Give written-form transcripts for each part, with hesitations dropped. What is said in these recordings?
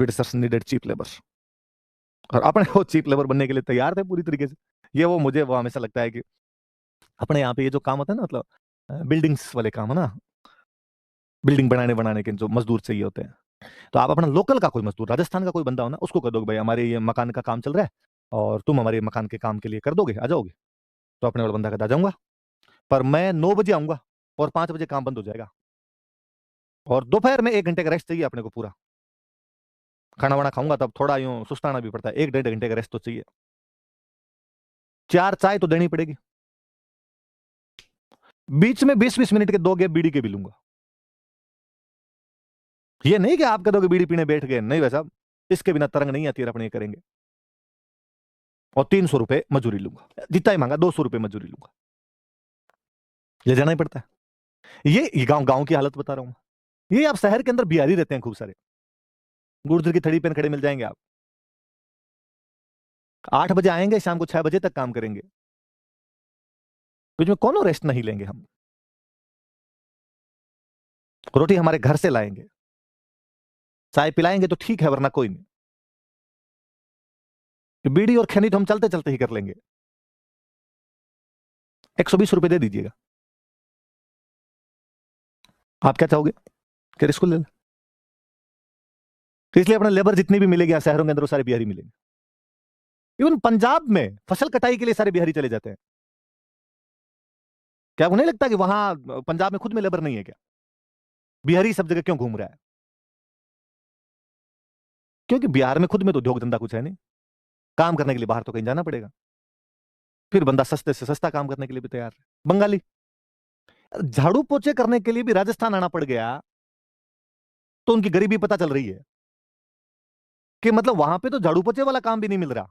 Britishers needed cheap labour, और अपने वो चीप लेबर बनने के लिए तैयार थे पूरी तरीके से। ये वो हमेशा लगता है कि अपने यहाँ पे ये जो काम होता है ना, मतलब बिल्डिंग्स वाले काम है ना, बिल्डिंग बनाने बनाने के जो मजदूर चाहिए होते हैं, तो आप अपना लोकल का कोई मजदूर, राजस्थान का कोई बंदा हो ना, उसको कह दो भाई हमारे ये मकान का काम चल रहा है और तुम हमारे मकान के काम के लिए कर दोगे, आ जाओगे, तो अपने वाला बंदा कहता आ जाऊंगा, पर मैं 9 बजे आऊंगा और 5 बजे काम बंद हो जाएगा, और दोपहर में 1 घंटे का रेस्ट चाहिए अपने को पूरा। खाना वाना खाऊंगा तब थोड़ा यूं सुस्ताना भी पड़ता है, 1 डेढ़ घंटे का रेस्ट तो चाहिए। 4 चाय तो देनी पड़ेगी, बीच में 20-20 मिनट के 2 गैप बीड़ी के भी लूंगा। ये नहीं कि आप कह दोगे बीड़ी पीने बैठ गए, नहीं भाई साहब, इसके बिना तरंग नहीं आती है, अपने करेंगे। और 300 रुपए मजूरी लूंगा, जितना ही मांगा 200 रुपए मजूरी लूंगा, ले जाना ही पड़ता है। ये गांव गांव की हालत बता रहा हूं। ये आप शहर के अंदर बिहारी रहते हैं खूब सारे, गुर्जर की थड़ी पेन खड़े मिल जाएंगे आप, 8 बजे आएंगे, शाम को 6 बजे तक काम करेंगे, बीच में कोनो रेस्ट नहीं लेंगे हम। रोटी हमारे घर से लाएंगे, चाय पिलाएंगे तो ठीक है, वरना कोई नहीं। बीड़ी और खैनी तो हम चलते चलते ही कर लेंगे। 120 रुपए दे दीजिएगा, आप क्या चाहोगे कि इसको ले लें? तो इसलिए अपने लेबर जितनी भी मिलेगी शहरों के अंदर, वो सारे बिहारी मिलेंगे। इवन पंजाब में फसल कटाई के लिए सारे बिहारी चले जाते हैं। क्या आपको नहीं लगता कि वहां पंजाब में खुद में लेबर नहीं है क्या? बिहारी सब जगह क्यों घूम रहा है? क्योंकि बिहार में खुद में तो उद्योग धंधा कुछ है नहीं, काम करने के लिए बाहर तो कहीं जाना पड़ेगा, फिर बंदा सस्ते से सस्ता काम करने के लिए भी तैयार है। बंगाली झाड़ू पोछे करने के लिए भी राजस्थान आना पड़ गया, तो उनकी गरीबी पता चल रही है कि मतलब वहां पे तो झाड़ू पोछे वाला काम भी नहीं मिल रहा,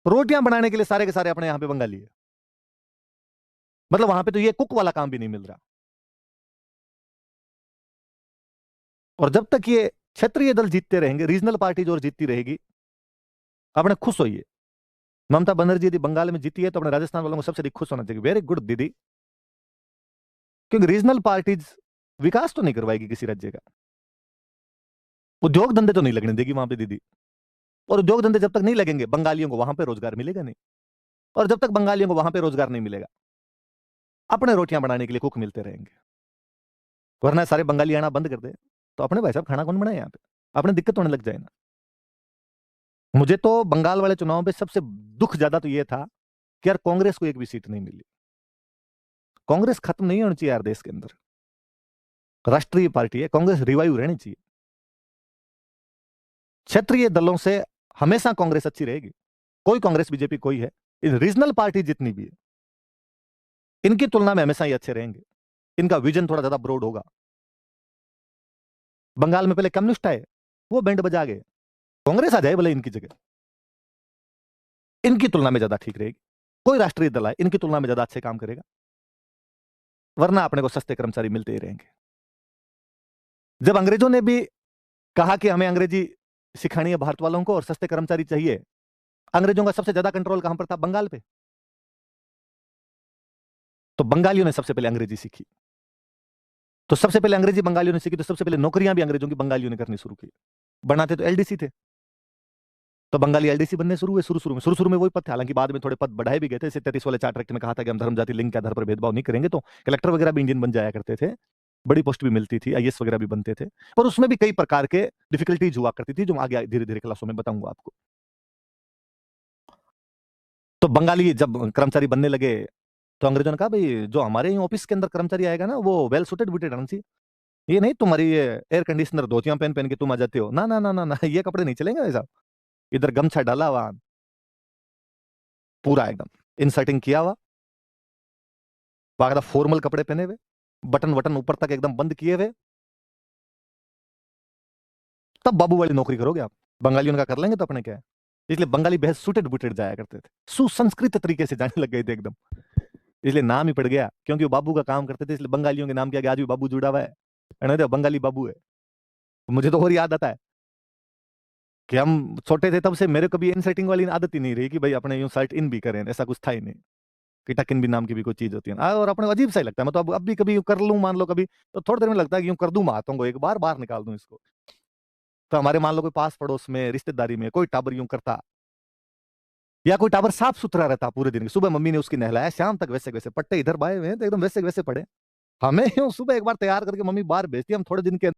रोटियां बनाने के लिए सारे के सारे अपने यहां पे बंगाली है, मतलब वहां पे तो ये कुक वाला काम भी नहीं मिल रहा। और जब तक ये क्षेत्रीय दल जीतते रहेंगे, रीजनल पार्टी जो जीतती रहेगी, अपने खुश होइए। ममता बनर्जी यदि बंगाल में जीती है तो अपने राजस्थान वालों को सबसे अधिक खुश होना चाहिए, वेरी गुड दीदी, क्योंकि रीजनल पार्टीज विकास तो नहीं करवाएगी किसी राज्य का, उद्योग धंधे तो नहीं लगने देगी वहां पे दीदी, और उद्योग धंधे जब तक नहीं लगेंगे, बंगालियों को वहां पे रोजगार मिलेगा नहीं, और जब तक बंगालियों को वहां पे रोजगार नहीं मिलेगा, अपने रोटियां बनाने के लिए कुक मिलते रहेंगे। वरना सारे बंगाली आना बंद कर दे तो अपने भाई साहब खाना कौन बनाए यहाँ पे, अपने दिक्कत होने लग जाए ना। मुझे तो बंगाल वाले चुनाव में सबसे दुख ज्यादा तो यह था कि यार कांग्रेस को एक भी सीट नहीं मिली। कांग्रेस खत्म नहीं होनी चाहिए यार, देश के अंदर राष्ट्रीय पार्टी है, कांग्रेस रिवाइव रहनी चाहिए। क्षेत्रीय दलों से हमेशा कांग्रेस अच्छी रहेगी, कोई कांग्रेस बीजेपी कोई है, रीजनल पार्टी जितनी भी है इनकी तुलना में हमेशा ही अच्छे रहेंगे, इनका विजन थोड़ा ज्यादा ब्रॉड होगा। बंगाल में पहले कम्युनिस्ट आए, वो बैंड बजा गए, कांग्रेस आ जाए भले इनकी जगह, इनकी तुलना में ज्यादा ठीक रहेगी। कोई राष्ट्रीय दल आए इनकी तुलना में ज्यादा अच्छे काम करेगा, वरना अपने को सस्ते कर्मचारी मिलते ही रहेंगे। जब अंग्रेजों ने भी कहा कि हमें अंग्रेजी सिखानी है भारत वालों को और सस्ते कर्मचारी चाहिए, अंग्रेजों का सबसे ज्यादा कंट्रोल कहां पर था? बंगाल पे। तो बंगालियों ने सबसे पहले अंग्रेजी सीखी, तो सबसे पहले अंग्रेजी बंगालियों ने सीखी, तो सबसे पहले नौकरियां भी अंग्रेजों की बंगालियों ने करनी शुरू की। बनाते तो एलडीसी थे, तो बंगाली एलडीसी बनने शुरू हुए। शुरू में वही पद थे, हालांकि बाद में थोड़े पद बढ़ाए भी गए थे। 33 वाले चार्टर एक्ट में कहा था कि हम धर्म जाति लिंग के आधार पर भेदभाव नहीं करेंगे, तो कलेक्टर वगैरह भी इंडियन बन जाया करते थे, बड़ी पोस्ट भी मिलती थी, आईएएस वगैरह भी बनते थे, पर उसमें भी कई प्रकार के डिफिकल्टीज हुआ करती थी, जो आगे धीरे धीरे क्लासों में बताऊंगा आपको। तो बंगाली जब कर्मचारी बनने लगे, तो अंग्रेजों ने कहा भाई जो हमारे ऑफिस के अंदर कर्मचारी आएगा ना, वो वेल सुटेड बुटेड आना चाहिए, ये नहीं तुम्हारी ये एयर कंडीशनर धोतियां पहन पहन के तुम आ जाते हो, ना ना ना ना ना, ये कपड़े नहीं चलेंगे भाई साहब। इधर गमछा डाला हुआ, पूरा एकदम इंसर्टिंग किया हुआ, बाकायदा फॉर्मल कपड़े पहने हुए, बटन वटन ऊपर तक एकदम बंद किए हुए, तब बाबू वाली नौकरी करोगे आप। बंगालियों का कर लेंगे तो अपने क्या है। इसलिए बंगाली बेहद सुटेड बुटेड जाया करते थे, सुसंस्कृत तरीके से जाने लग गए थे एकदम, इसलिए नाम ही पड़ गया, क्योंकि वो बाबू का काम करते थे, इसलिए बंगालियों के नाम के आगे आज भी बाबू जुड़ा हुआ है, नहीं तो बंगाली बाबू है। मुझे तो और याद आता है कि हम छोटे थे तब से मेरे कभी इन सेटिंग वाली आदत ही नहीं रही कि भाई अपने यूं शर्ट इन भी करें, ऐसा कुछ था ही नहीं। किटाकिन भी नाम की भी कोई चीज होती है ना, और अपने को अजीब सा ही लगता है। मैं तो अब भी कभी यूं कर लूं, मान लो कभी, तो थोड़ी देर में लगता है कि यूं कर दूं, मैं हाथों को एक बार बाहर निकाल दूं इसको। तो हमारे मान लो कोई पास पड़ोस में रिश्तेदारी में कोई टाबर यूं करता, या कोई टाबर साफ सुथरा रहता पूरे दिन, सुबह मम्मी ने उसकी नहलाया, शाम तक वैसे वैसे, पट्टे इधर बाए हुए हैं तो एकदम वैसे वैसे पड़े, हमें यूं सुबह एक बार तैयार करके मम्मी बाहर भेजती, हम थोड़े दिन के